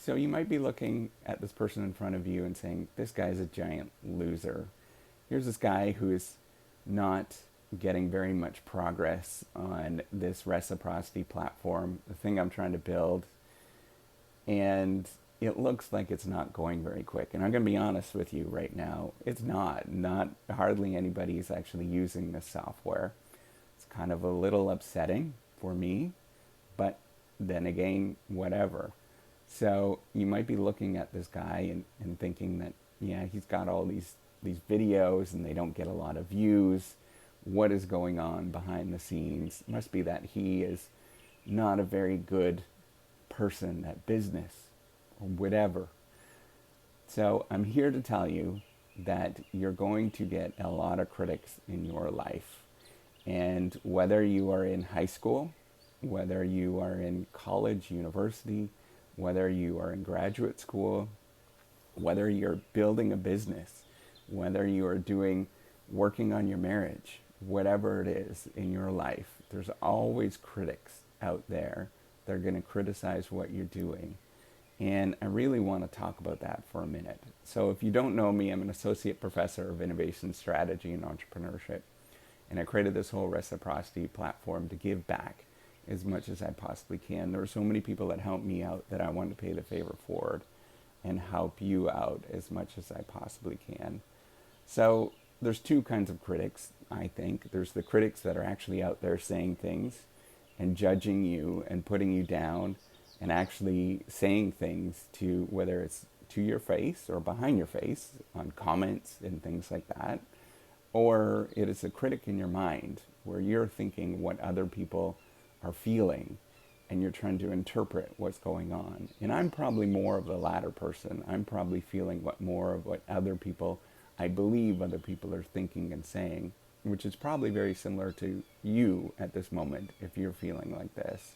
So you might be looking at this person in front of you and saying, this guy's a giant loser. Here's this guy who is not getting very much progress on this reciprocity platform, the thing I'm trying to build, and it looks like it's not going very quick. And I'm going to be honest with you right now, it's not. Not hardly anybody is actually using this software. It's kind of a little upsetting for me, but then again, whatever. So you might be looking at this guy and thinking that, yeah, he's got all these videos and they don't get a lot of views. What is going on behind the scenes? It must be that he is not a very good person at business or whatever. So I'm here to tell you that you're going to get a lot of critics in your life. And whether you are in high school, whether you are in college, university, whether you are in graduate school, whether you're building a business, whether you are working on your marriage, whatever it is in your life, there's always critics out there that are going to criticize what you're doing. And I really want to talk about that for a minute. So if you don't know me, I'm an associate professor of innovation strategy and entrepreneurship. And I created this whole reciprocity platform to give back as much as I possibly can. There are so many people that helped me out that I want to pay the favor forward and help you out as much as I possibly can. So there's two kinds of critics, I think. There's the critics that are actually out there saying things and judging you and putting you down and actually saying things to, whether it's to your face or behind your face on comments and things like that, or it is a critic in your mind where you're thinking what other people are feeling and you're trying to interpret what's going on. And I'm probably more of the latter person. I'm probably feeling more of what other people, I believe other people are thinking and saying, which is probably very similar to you at this moment if you're feeling like this.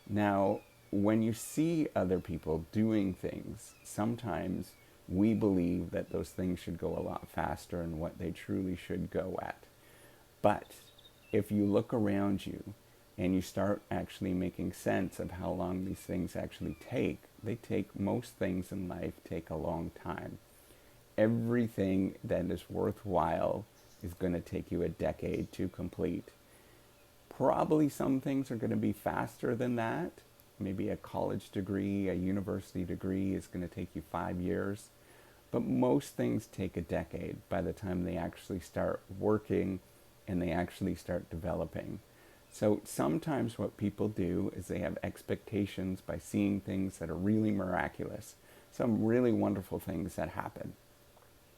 Now, when you see other people doing things, sometimes we believe that those things should go a lot faster and what they truly should go at. But if you look around you and you start actually making sense of how long these things actually take, most things in life take a long time. Everything that is worthwhile is going to take you a decade to complete. Probably some things are going to be faster than that. Maybe a college degree, a university degree is going to take you 5 years. But most things take a decade by the time they actually start working and they actually start developing. So sometimes what people do is they have expectations by seeing things that are really miraculous, some really wonderful things that happen.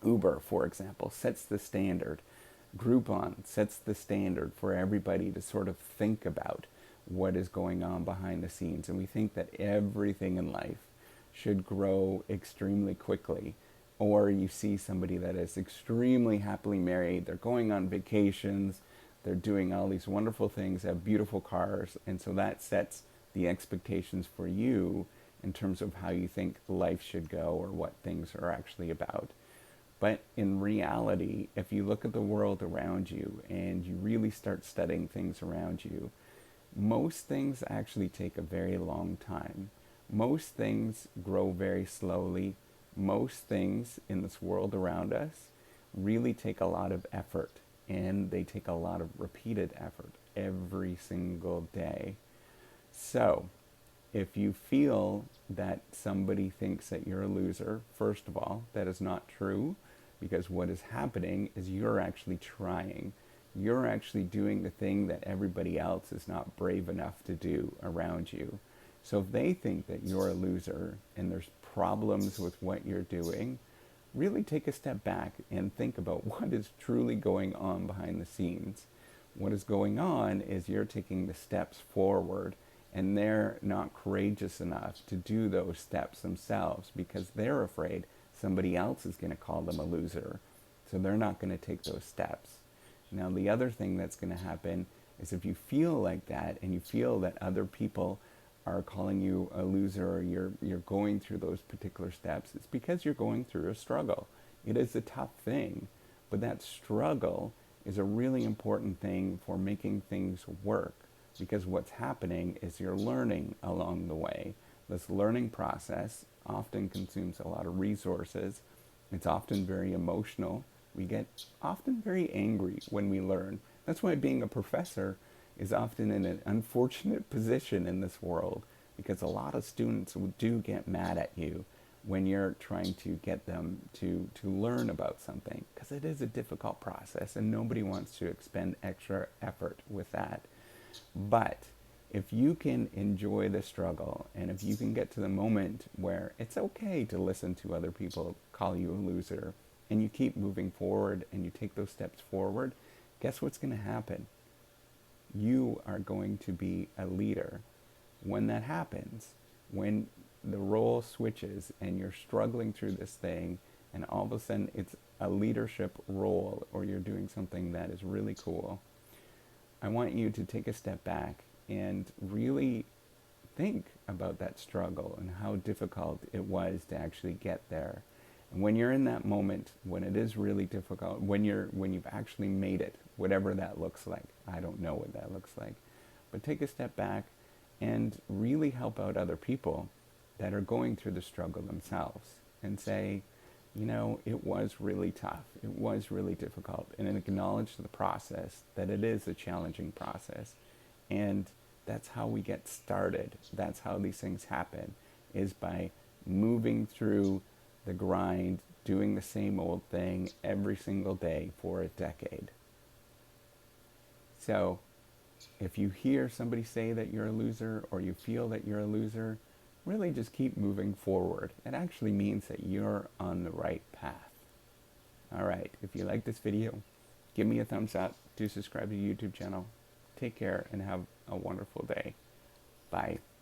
Uber, for example, sets the standard. Groupon sets the standard for everybody to sort of think about what is going on behind the scenes. And we think that everything in life should grow extremely quickly. Or you see somebody that is extremely happily married, they're going on vacations, they're doing all these wonderful things, they have beautiful cars, and so that sets the expectations for you in terms of how you think life should go or what things are actually about. But in reality, if you look at the world around you and you really start studying things around you, most things actually take a very long time. Most things grow very slowly. Most things in this world around us really take a lot of effort, and they take a lot of repeated effort every single day. So if you feel that somebody thinks that you're a loser, first of all, that is not true, because what is happening is you're actually trying. You're actually doing the thing that everybody else is not brave enough to do around you. So if they think that you're a loser and there's problems with what you're doing, really take a step back and think about what is truly going on behind the scenes. What is going on is you're taking the steps forward and they're not courageous enough to do those steps themselves because they're afraid somebody else is going to call them a loser. So they're not going to take those steps. Now, the other thing that's going to happen is if you feel like that and you feel that other people are calling you a loser or you're going through those particular steps, it's because you're going through a struggle. It is a tough thing, but that struggle is a really important thing for making things work, because what's happening is you're learning along the way. This learning process often consumes a lot of resources. It's often very emotional. We get often very angry when we learn. That's why being a professor is often in an unfortunate position in this world, because a lot of students do get mad at you when you're trying to get them to learn about something, because it is a difficult process and nobody wants to expend extra effort with that. But if you can enjoy the struggle, and if you can get to the moment where it's okay to listen to other people call you a loser, and you keep moving forward and you take those steps forward, guess what's going to happen? You are going to be a leader. When that happens, when the role switches and you're struggling through this thing, and all of a sudden it's a leadership role, or you're doing something that is really cool, I want you to take a step back and really think about that struggle and how difficult it was to actually get there. And when you're in that moment, when it is really difficult, when you've actually made it, whatever that looks like, I don't know what that looks like, but take a step back and really help out other people that are going through the struggle themselves, and say, you know, it was really tough, it was really difficult, and acknowledge the process, that it is a challenging process. And that's how we get started. That's how these things happen, is by moving through the grind, doing the same old thing every single day for a decade. So if you hear somebody say that you're a loser, or you feel that you're a loser, really just keep moving forward. It actually means that you're on the right path. All right, if you like this video, give me a thumbs up, do subscribe to the YouTube channel. Take care and have a wonderful day. Bye.